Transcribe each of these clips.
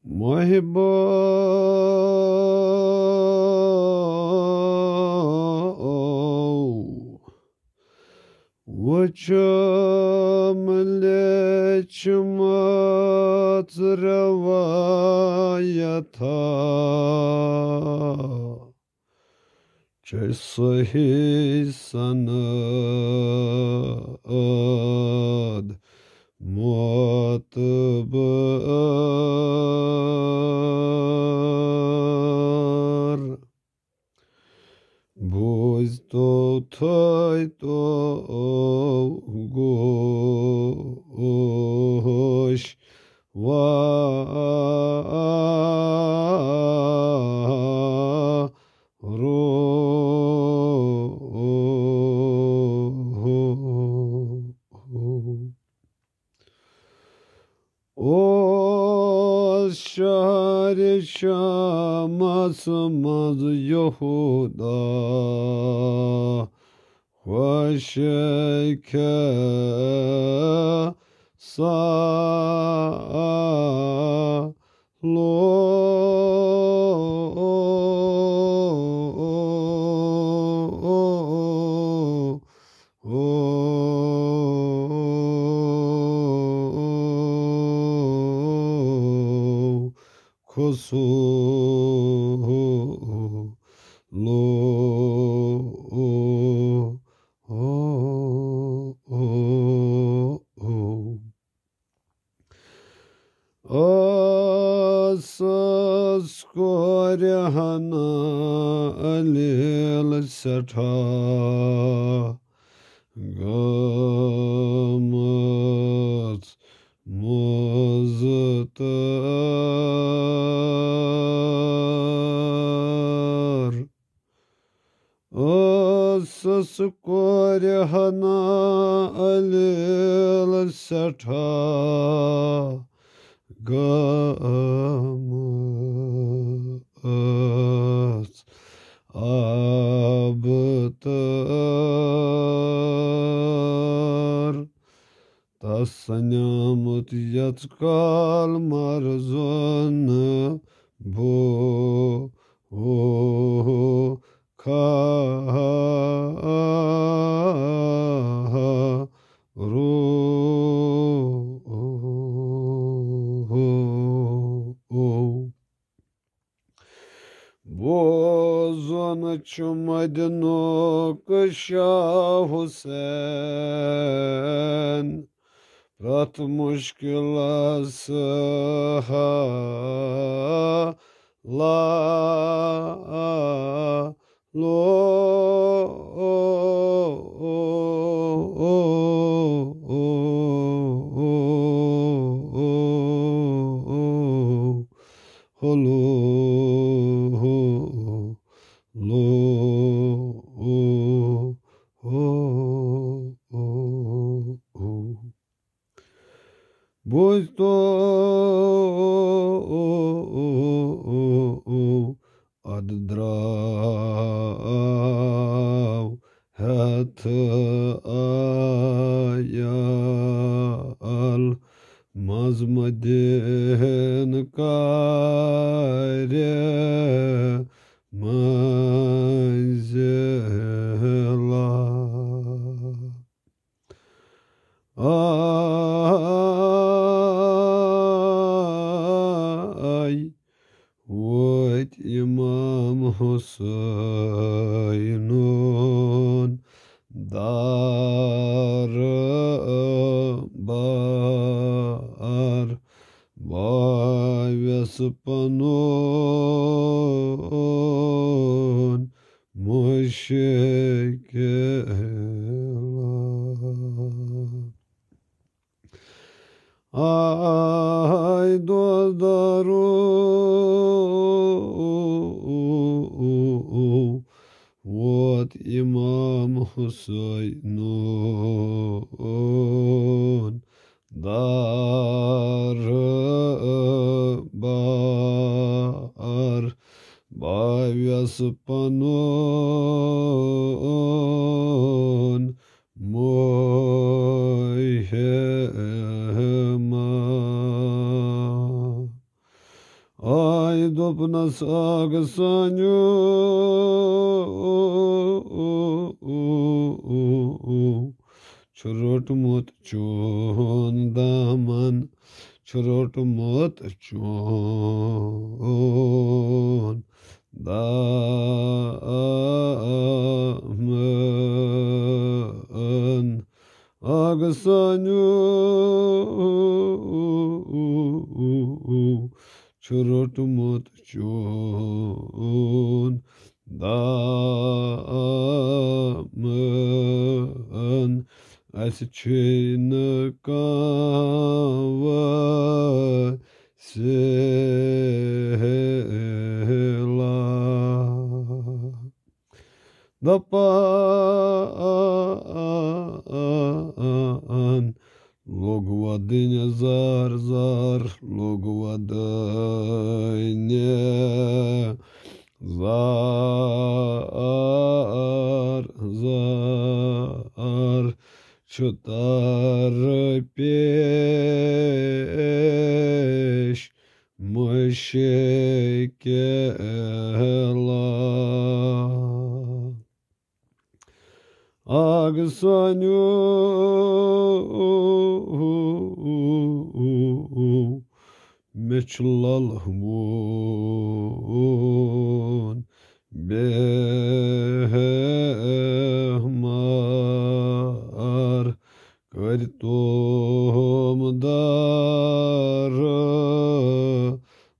Muhibbo وچملچمت روایتا چه صحیح سند معتبر بوز تو تای تو گوش و O şehri şamasımız Yehuda ve şeke Asas korehana alil seta gamat muztar Asas korehana alil seta gamat abtar tasanamut yatskal marzon bo ka Bozon çumadino Şah Hüseyin Prat muşkilası la Boysto addrav hat ayal mazmaden kare manzela Ay, what İmam Hüseyin'un darbar bayvespanon müşekela Ay dodaru What İmam Hüseyin'un darbar bayvespanon moyhema दोपनस आग सान्यो रोटमुत चोन दामन रोटमुत चोन दामन आग सान्यो रोटमुत चोन दामन अस न वसीला दपान लोग वदन jar jar लोग वदन jar jar Çutar peş müşekela Agsanyu meçlalhmun behmar Karitom dara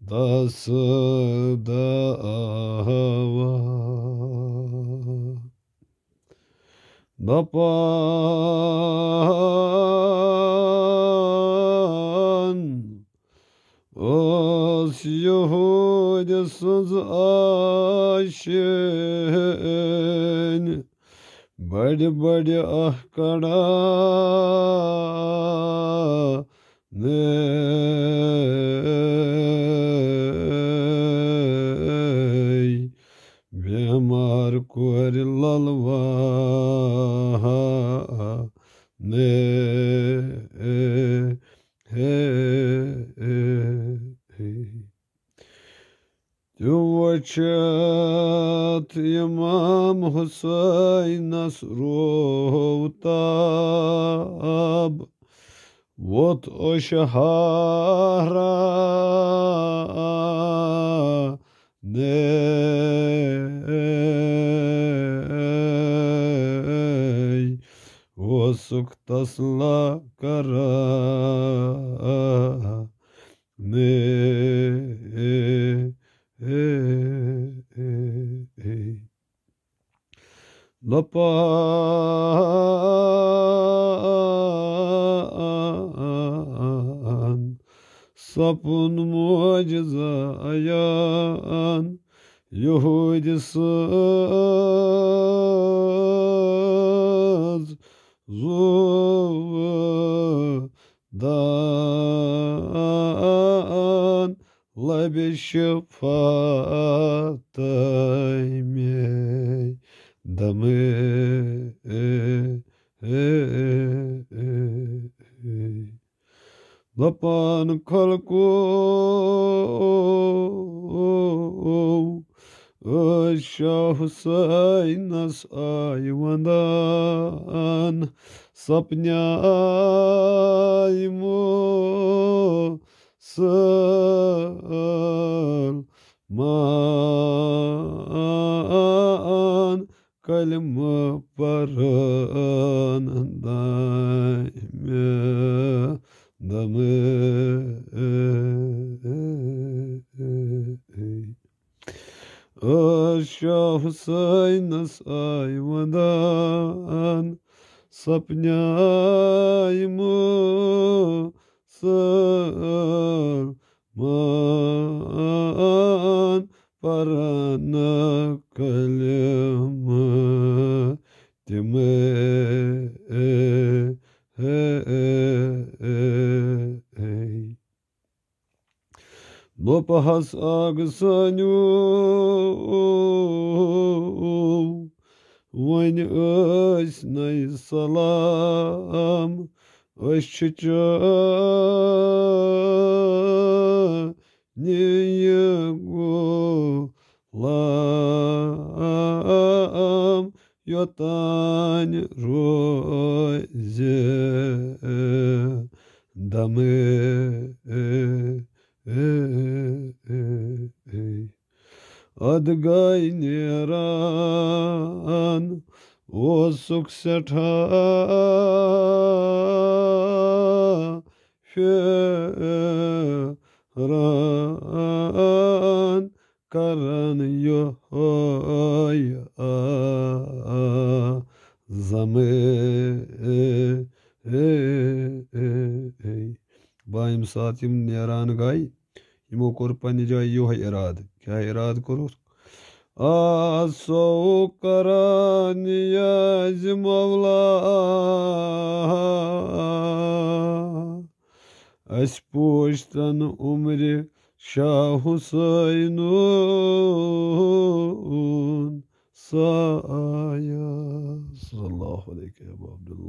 das dava Dapan os Yehudisuz aşın बड़े ahkada ne bemar korillalva ne Tuvachat İmam Hüseyin Nasrutab Вот o şehara ney O suktasla kara ney Lapan sapun mucize ayan Yahudisiz zuvadan Labi şefataymi damı Lapan kalku Şah Hüseyin nas ayvandan Sapnyaymu Salman kalma paran daime damı Şah Hüseyin nas ayvandan Sapnyaymu Salman parana kalma dime Lopahas agsanyu Vayni ösnay salam Öşçüca Niye yotan roze damı adgayneran o sukseta Ran karan yoy zamı Bayım saatim neran gay Yimo kor panni jay yoh irad Kya irad koro Aso karan yaz Mevla Aşpoştan umri Şah Hüseyin'un saya sallallahu aleyhi ve Abdullah